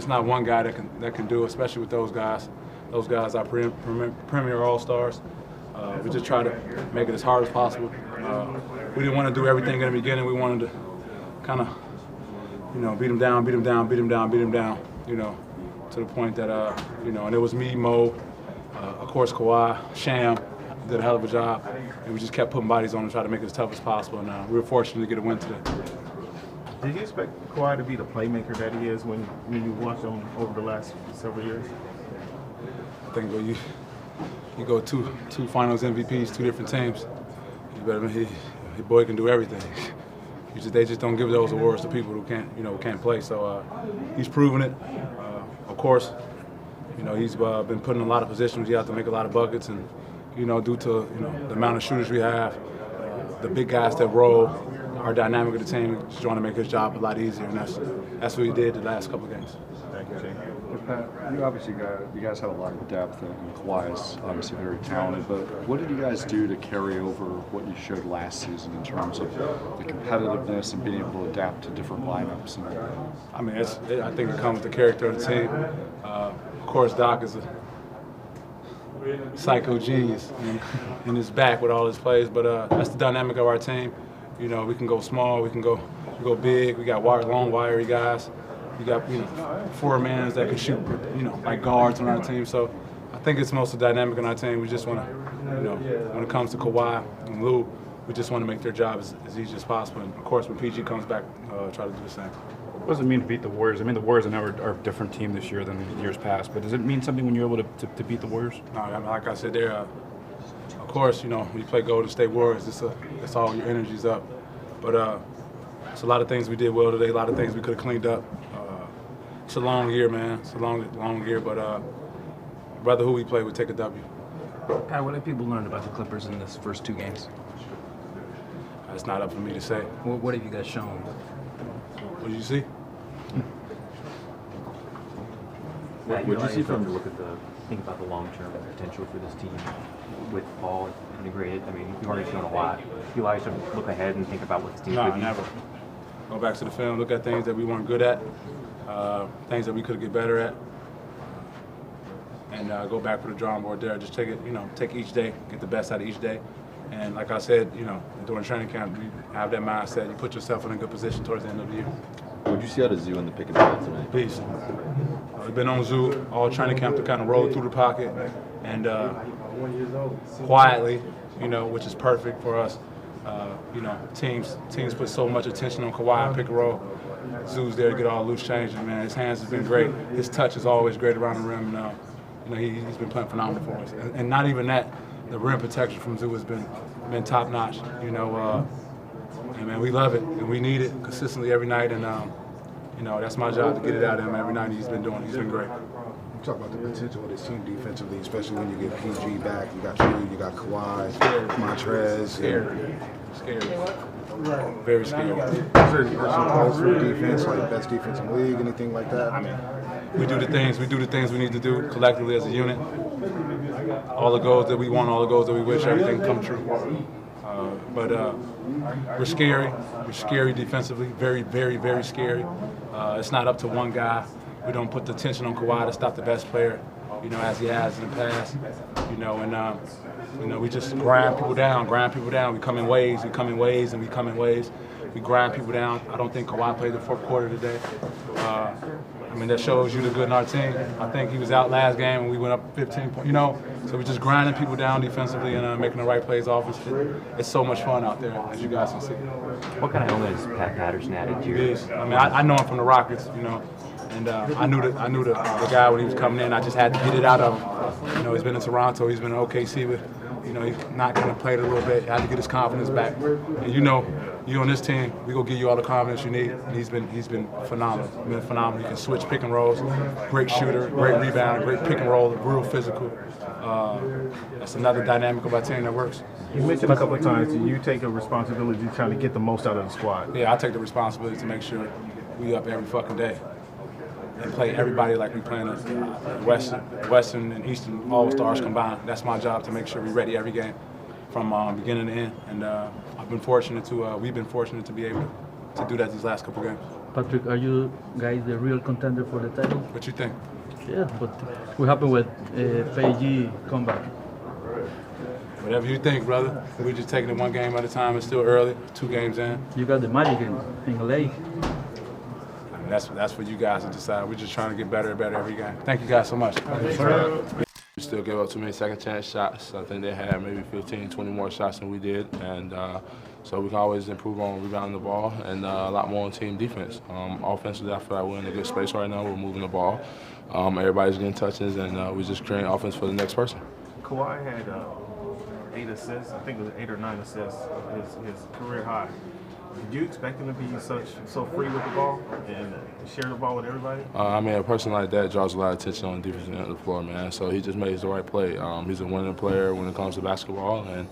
It's not one guy that can do it, especially with those guys. Those guys are premier all-stars. We just try to make it as hard as possible. We didn't want to do everything in the beginning. We wanted to kind of, beat them down, to the point that, and it was me, Mo, of course, Kawhi, Sham did a hell of a job, and we just kept putting bodies on and try to make it as tough as possible. And we were fortunate to get a win today. Did you expect Kawhi to be the playmaker that he is when you watch him over the last several years? I think when you go two Finals MVPs, two different teams, you better the boy can do everything. They just don't give those awards to people who can't play. So he's proven it. Of course, he's been put in a lot of positions. You have to make a lot of buckets, and due to the amount of shooters we have, the big guys that roll, our dynamic of the team, just trying to make his job a lot easier, and that's what he did the last couple of games. Thank you, Jay. Pat, you guys have a lot of depth, and Kawhi is obviously very talented, but what did you guys do to carry over what you showed last season in terms of the competitiveness and being able to adapt to different lineups? I mean, I think it comes with the character of the team. Of course, Doc is a psycho genius in his back with all his plays, but that's the dynamic of our team. We can go small, we go big. We got long, wiry guys. You got four men that can shoot, like guards on our team. So I think it's most of the dynamic on our team. We just want to, when it comes to Kawhi and Lou, we just want to make their job as easy as possible. And of course, when PG comes back, try to do the same. What does it mean to beat the Warriors? I mean, the Warriors are a different team this year than years past, but does it mean something when you're able to beat the Warriors? No, I mean, like I said, of course, when you play Golden State Warriors, it's all your energy's up. But it's a lot of things we did well today, a lot of things we could have cleaned up. It's a long year, man. It's a long year, but rather who we play would take a W. Pat, what have people learned about the Clippers in this first two games? It's not up for me to say. What have you guys shown? What did you see? What did you see from think about the long-term potential for this team with Paul integrated? I mean, you've already shown a lot. You always sort of look ahead and think about what this team could be. Never. Go back to the film, look at things that we weren't good at, things that we could get better at, and go back with the drawing board there. Just take it, take each day, get the best out of each day. And like I said, during training camp, you have that mindset. You put yourself in a good position towards the end of the year. What did you see out of Zoo in the pick and roll tonight? Peace. We've been on Zoo all training camp to kind of roll through the pocket and quietly, which is perfect for us. Teams put so much attention on Kawhi and pick and roll. Zoo's there to get all loose changes, man. His hands has been great. His touch is always great around the rim. He's been playing phenomenal for us. And not even that, the rim protection from Zoo has been top notch. And man, we love it and we need it consistently every night. And that's my job to get it out of him every night. He's been great. You talk about the potential of this team defensively, especially when you get PG back. You got you got Kawhi, Montrezl. Scared. Very scared. Is there some calls for defense, like best defense in the league, anything like that? I mean, we do the things we need to do collectively as a unit. All the goals that we want, all the goals that we wish, everything come true. But we're scary. We're scary defensively. Very, very, very scary. It's not up to one guy. We don't put the tension on Kawhi to stop the best player, as he has in the past. We just grind people down. We come in waves, We grind people down. I don't think Kawhi played the fourth quarter today. That shows you the good in our team. I think he was out last game and we went up 15 points, So we're just grinding people down defensively and making the right plays offensively. It's so much fun out there, as you guys can see. What kind of element has Pat Patterson added to your? I know him from the Rockets, and I knew the guy when he was coming in. I just had to get it out of him. He's been in Toronto, he's been in OKC with, he's not going to play it a little bit. He had to get his confidence back. And you on this team, we gonna give you all the confidence you need. And he's been phenomenal. He can switch pick and rolls. Great shooter, great rebounder, great pick and roll, real physical. That's another dynamic of our team that works. You mentioned a couple of times you take a responsibility trying to get the most out of the squad. Yeah, I take the responsibility to make sure we up every fucking day and play everybody like we playing Western and Eastern All-Stars combined. That's my job, to make sure we're ready every game from beginning to end. And we've been fortunate to be able to do that these last couple games. Patrick, are you guys the real contender for the title? What you think? Yeah, but what happened with PG comeback? Whatever you think, brother. We're just taking it one game at a time. It's still early, 2 games in. You got the Magic in LA. I mean, that's for you guys to decide. We're just trying to get better and better every game. Thank you guys so much. We still give up too many second chance shots. I think they had maybe 15, 20 more shots than we did. And so we can always improve on rebounding the ball and a lot more on team defense. Offensively, I feel like we're in a good space right now. We're moving the ball. Everybody's getting touches, and we're just creating offense for the next person. Kawhi had 8 assists. I think it was 8 or 9 assists, his career high. Did you expect him to be so free with the ball and share the ball with everybody? I mean, a person like that draws a lot of attention on the defensive end of the floor, man. So he just makes the right play. He's a winning player when it comes to basketball, and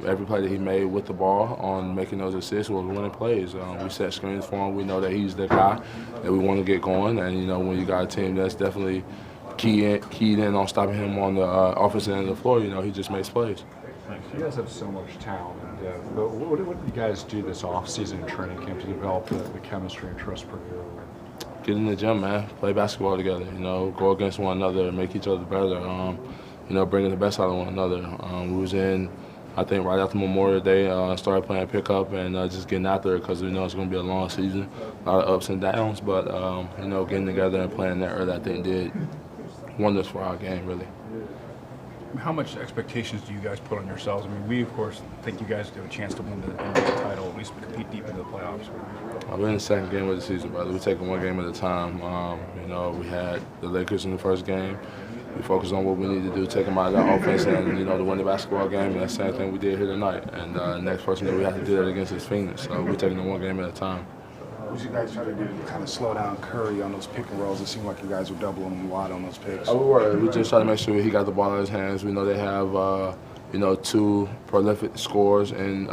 every play that he made with the ball on making those assists was winning plays. We set screens for him. We know that he's the guy that we want to get going, and you know, when you got a team that's definitely keyed in on stopping him on the offensive end of the floor, you know, he just makes plays. You guys have so much talent and depth, but what did you guys do this off-season training camp to develop the chemistry and trust per year? Get in the gym, man. Play basketball together. You know, go against one another, make each other better. You know, bringing the best out of one another. We was in, I think, right after Memorial Day, started playing pickup and just getting out there because we know it's going to be a long season, a lot of ups and downs. But you know, getting together and playing that early, I think, did wonders for our game, really. How much expectations do you guys put on yourselves? I mean, we, of course, think you guys have a chance to win the NBA title, at least compete deep into the playoffs. We're in the second game of the season, brother. We're taking one game at a time. You know, we had the Lakers in the first game. We focused on what we need to do, take them out of that offense and, you know, to win the basketball game. And that's the same thing we did here tonight. And the next person that we have to do that against is Phoenix. So we're taking it one game at a time. What you guys try to do to kind of slow down Curry on those pick and rolls? It seemed like you guys were doubling him a lot on those picks. We were. We just try to make sure he got the ball in his hands. We know they have, you know, 2 prolific scorers in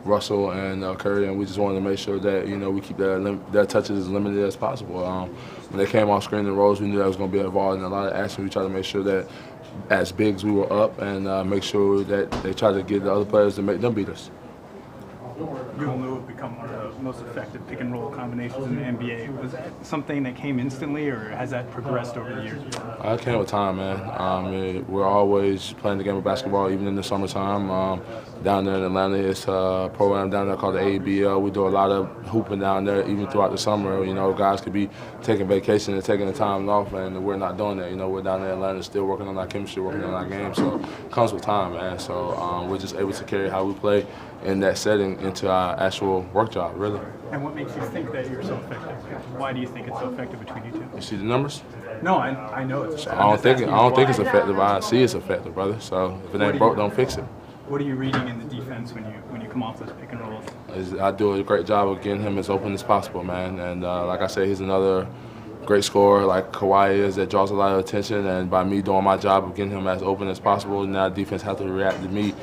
Russell and Curry, and we just wanted to make sure that, you know, we keep their touches as limited as possible. When they came off screen and rolls, we knew that was going to be involved in a lot of action. We tried to make sure that as bigs we were up and make sure that they tried to get the other players to make them beat us. You and Lou have become one of the most effective pick and roll combinations in the NBA. Was that something that came instantly, or has that progressed over the years? It came with time, man. We're always playing the game of basketball, even in the summertime. Down there in Atlanta, it's a program down there called the ABL. We do a lot of hooping down there, even throughout the summer. You know, guys could be taking vacation and taking the time off, and we're not doing that. You know, we're down there in Atlanta still working on our chemistry, working on our game. So it comes with time, man. So we're just able to carry how we play in that setting into our actual work job, really. And what makes you think that you're so effective? Why do you think it's so effective between you two? You see the numbers? No, I know it's. I don't think it's effective. I see it's effective, brother. So if it ain't broke, don't fix it. What are you reading in the defense when you come off those pick and rolls? I do a great job of getting him as open as possible, man. And like I said, he's another great scorer like Kawhi is that draws a lot of attention. And by me doing my job of getting him as open as possible, now defense has to react to me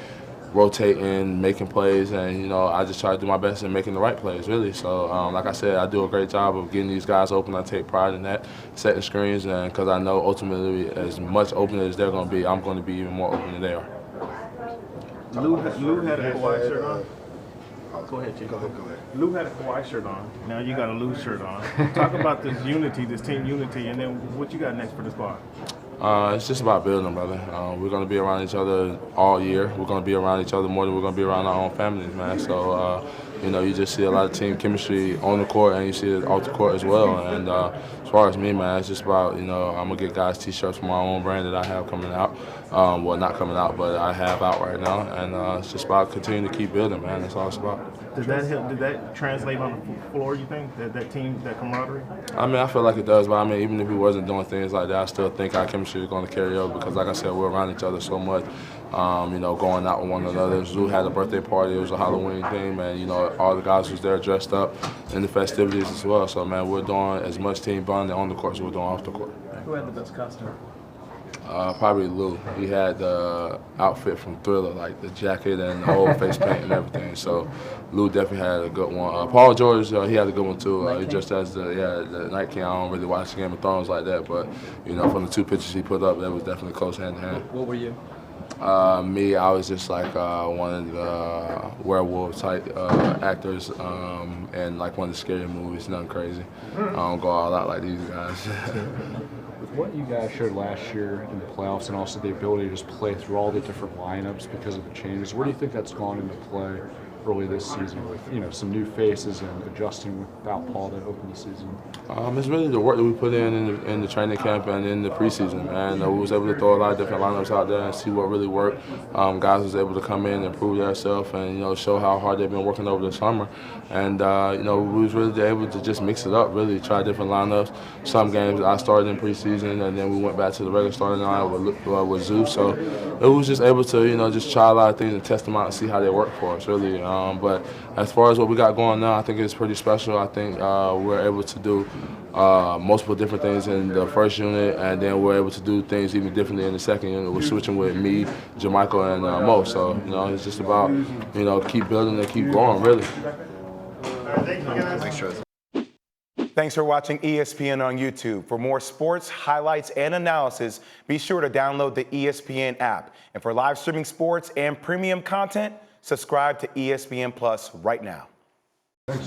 rotating, making plays, and you know, I just try to do my best in making the right plays, really. So, like I said, I do a great job of getting these guys open. I take pride in that, setting screens, and because I know ultimately, as much open as they're going to be, I'm going to be even more open than they are. Lou had a Kawhi shirt on. Go ahead, Chief. Go ahead. Lou had a Kawhi shirt on. Now you got a Lou shirt on. Talk about this unity, this team unity, and then what you got next for the squad. It's just about building, brother. We're going to be around each other all year. We're going to be around each other more than we're going to be around our own families, man. So, you know, you just see a lot of team chemistry on the court, and you see it off the court as well. And as far as me, man, it's just about, you know, I'm going to get guys T-shirts from my own brand that I have coming out. Well, not coming out, but I have out right now. And it's just about continuing to keep building, man. That's all it's about. Did that translate on the floor, you think, that team, that camaraderie? I mean, I feel like it does, but I mean, even if we wasn't doing things like that, I still think our chemistry is going to carry over because, like I said, we're around each other so much, you know, going out with one another. Zoo had a birthday party. It was a Halloween theme, and, you know, all the guys was there dressed up in the festivities as well. So, man, we're doing as much team bonding on the court as we're doing off the court. Who had the best costume? Probably Lou. He had the outfit from Thriller, like the jacket and the whole face paint and everything. So Lou definitely had a good one. Paul George, he had a good one too. He just has the Night King. I don't really watch Game of Thrones like that, but you know, from the 2 pictures he put up, that was definitely close hand to hand. What were you? Me, I was just like one of the werewolf type actors and like one of the scary movies, nothing crazy. I don't go all out like these guys. With what you guys showed last year in the playoffs and also the ability to just play through all the different lineups because of the changes, where do you think that's gone into play early this season with, you know, some new faces and adjusting without Paul to open the season? It's really the work that we put in the training camp and in the preseason, man. We was able to throw a lot of different lineups out there and see what really worked. Guys was able to come in and prove themselves and, you know, show how hard they've been working over the summer. And, you know, we was really able to just mix it up, really try different lineups. Some games I started in preseason and then we went back to the regular starting line with Zeus. So it was just able to, you know, just try a lot of things and test them out and see how they work for us, really. But as far as what we got going now, I think it's pretty special. I think we're able to do multiple different things in the first unit, and then we're able to do things even differently in the second unit. We're switching with me, Jermichael, and Mo. So, you know, it's just about, you know, keep building and keep going, really. Thanks, Travis. Thanks for watching ESPN on YouTube. For more sports, highlights, and analysis, be sure to download the ESPN app. And for live streaming sports and premium content, subscribe to ESPN Plus right now.